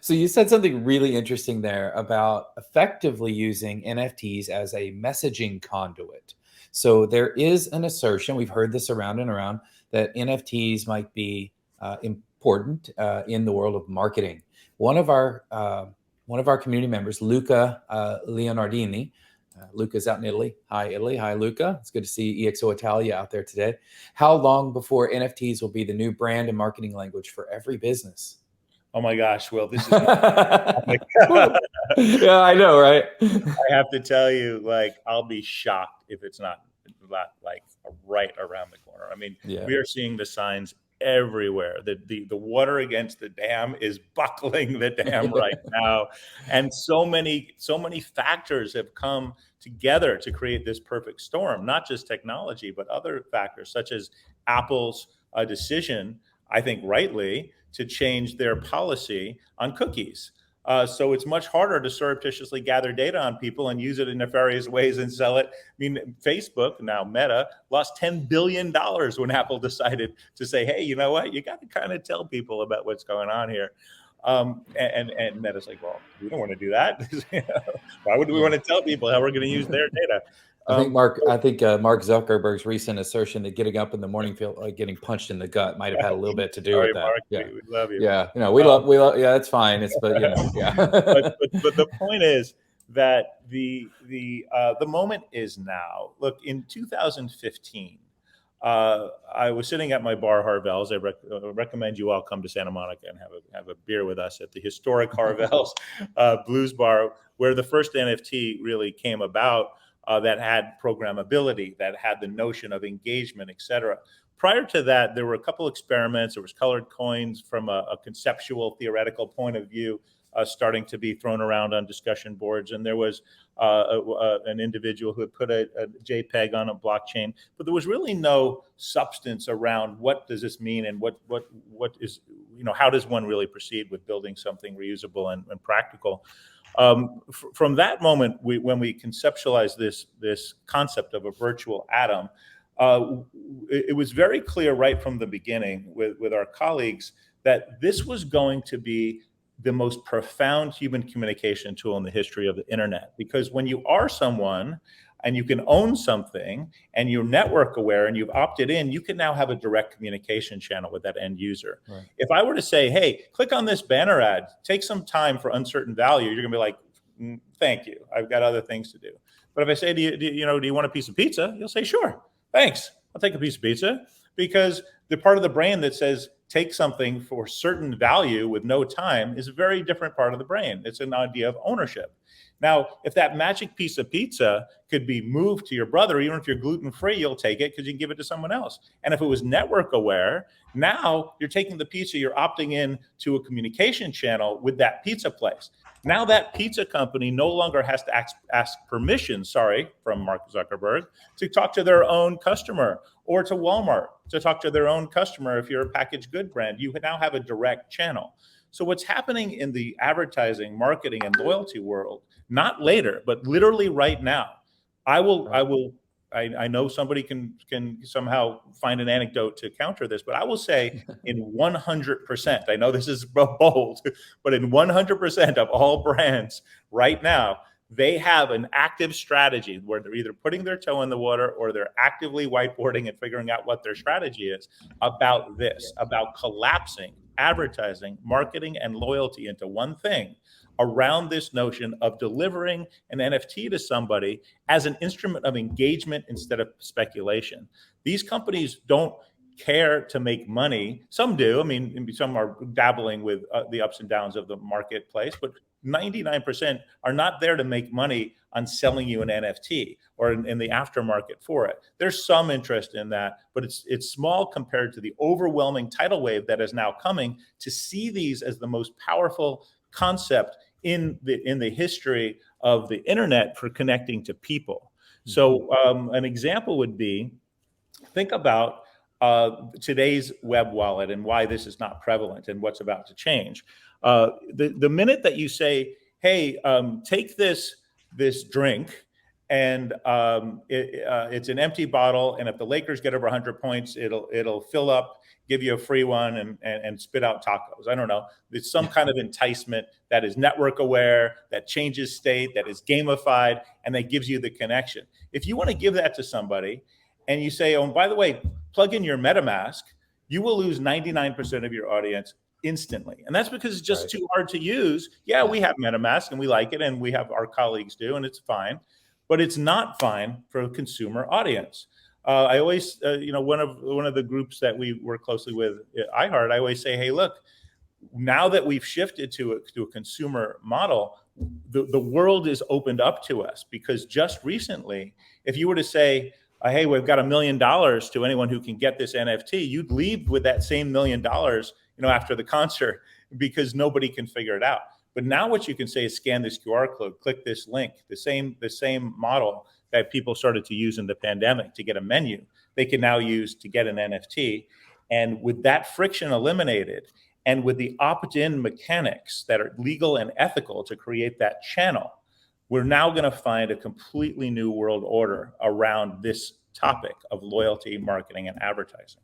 So you said something really interesting there about effectively using NFTs as a messaging conduit. So there is an assertion, we've heard this around and around, that NFTs might be important in the world of marketing. One of our community members, Luca Leonardini, Luca's out in Italy. Hi, Italy. Hi, Luca. It's good to see EXO Italia out there today. How long before NFTs will be the new brand and marketing language for every business? Oh my gosh. Well, this is yeah, I know, right? I have to tell you, like, I'll be shocked if it's not like right around the corner. I mean, we are seeing the signs everywhere. The water against the dam is buckling the dam right now, and so many factors have come together to create this perfect storm. Not just technology, but other factors such as Apple's decision, I think rightly, to change their policy on cookies. So it's much harder to surreptitiously gather data on people and use it in nefarious ways and sell it. I mean, Facebook, now Meta, lost $10 billion when Apple decided to say, hey, you know what? You got to kind of tell people about what's going on here. And Meta's like, well, we don't want to do that. Why would we want to tell people how we're going to use their data? I think Mark Zuckerberg's recent assertion that getting up in the morning feel like getting punched in the gut might have had a little bit to do with that. Mark, we love you. Yeah, we love. Yeah, it's fine. But yeah. but the point is that the moment is now. Look, in 2015, I was sitting at my bar Harvell's. I recommend you all come to Santa Monica and have a beer with us at the historic Harvell's Blues Bar, where the first NFT really came about. That had programmability, that had the notion of engagement, et cetera. Prior to that, there were a couple experiments. There was colored coins from a conceptual, theoretical point of view starting to be thrown around on discussion boards. And there was an individual who had put a JPEG on a blockchain, but there was really no substance around what does this mean and what is, how does one really proceed with building something reusable and practical. From that moment, when we conceptualized this concept of a virtual atom, it was very clear right from the beginning with our colleagues that this was going to be the most profound human communication tool in the history of the internet. Because when you are someone and you can own something and you're network aware and you've opted in, you can now have a direct communication channel with that end user. Right. If I were to say, hey, click on this banner ad, take some time for uncertain value, you're gonna be like, thank you, I've got other things to do. But if I say, do you want a piece of pizza? You'll say, sure, thanks, I'll take a piece of pizza. Because the part of the brain that says take something for certain value with no time is a very different part of the brain. It's an idea of ownership. Now, if that magic piece of pizza could be moved to your brother, even if you're gluten-free, you'll take it because you can give it to someone else. And if it was network aware, now you're taking the pizza, you're opting in to a communication channel with that pizza place. Now that pizza company no longer has to ask permission, from Mark Zuckerberg, to talk to their own customer, or to Walmart to talk to their own customer. If you're a packaged good brand, you now have a direct channel. So what's happening in the advertising, marketing, and loyalty world, not later, but literally right now, I know somebody can somehow find an anecdote to counter this, but I will say in 100%, I know this is bold, but in 100% of all brands right now, they have an active strategy where they're either putting their toe in the water or they're actively whiteboarding and figuring out what their strategy is about this, about collapsing advertising, marketing, and loyalty into one thing around this notion of delivering an NFT to somebody as an instrument of engagement instead of speculation. These companies don't care to make money. Some do. I mean, some are dabbling with the ups and downs of the marketplace, but 99% are not there to make money on selling you an NFT or in the aftermarket for it. There's some interest in that, but it's small compared to the overwhelming tidal wave that is now coming to see these as the most powerful concept in the history of the internet for connecting to people. So an example would be, think about today's web wallet and why this is not prevalent and what's about to change. The minute that you say, hey, take this drink and it's an empty bottle. And if the Lakers get over 100 points, it'll fill up, give you a free one, and spit out tacos. I don't know. It's some kind of enticement that is network aware, that changes state, that is gamified, and that gives you the connection. If you want to give that to somebody, and you say, oh, by the way, plug in your MetaMask, you will lose 99% of your audience instantly. And that's because it's just too hard to use. Yeah, we have MetaMask and we like it, and we have our colleagues do, and it's fine. But it's not fine for a consumer audience. I always, one of the groups that we work closely with at iHeart, I always say, hey, look, now that we've shifted to a consumer model, the world is opened up to us. Because just recently, if you were to say, hey, we've got $1 million to anyone who can get this NFT, you'd leave with that same $1 million, after the concert, because nobody can figure it out. But now what you can say is scan this QR code, click this link, the same model that people started to use in the pandemic to get a menu, they can now use to get an NFT. And with that friction eliminated, and with the opt-in mechanics that are legal and ethical to create that channel, we're now going to find a completely new world order around this topic of loyalty, marketing, and advertising.